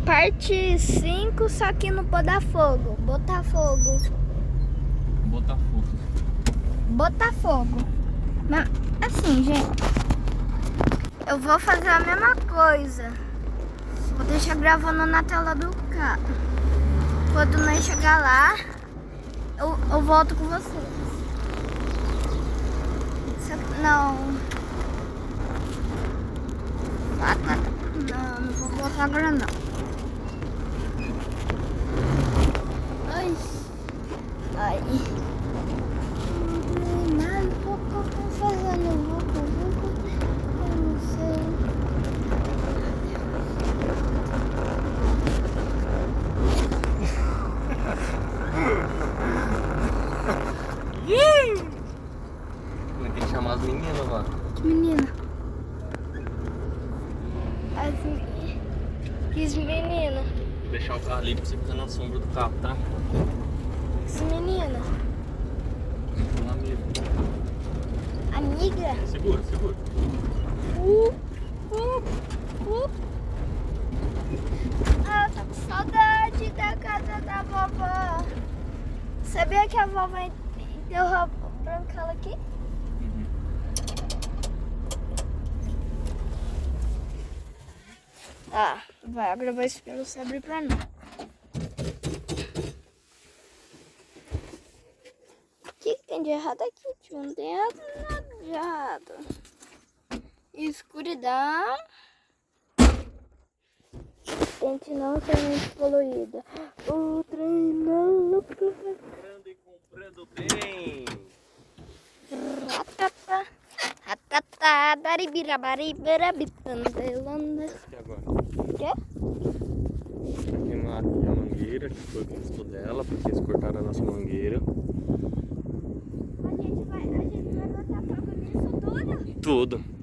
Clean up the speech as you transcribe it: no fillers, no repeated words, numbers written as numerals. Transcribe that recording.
parte 5, só que no Botafogo. Botafogo. Botafogo. Botafogo. Mas, assim, gente, eu vou fazer a mesma coisa. Vou deixar gravando na tela do carro. Quando nós chegar lá, eu volto com vocês. Não. Não vou voltar agora não. Ai. Ai. Mas o que eu tô fazendo? Eu não sei. Tem que chamar as meninas lá. Que menina? Que menina? Vou deixar o carro ali pra você ficar na sombra do carro, tá? Que menina? Um amigo. Amiga? Segura, segura. Ah, eu tô com saudade da casa da vovó. Sabia que a vovó enterrou Brancala aqui? Ah, vai, agora vai esperar você abrir pra mim. O que tem de errado aqui, tio? Não tem nada de errado. Escuridão. Tente não ser muito poluída. O trem maluco. Comprando e comprando bem. Ratata. Ratata. Daribirabaribirabitanda. Aqui agora. O quê? Queimar aqui a mangueira, que foi o que custou dela, porque eles cortaram a nossa mangueira. A gente vai botar fogo nisso tudo? Tudo.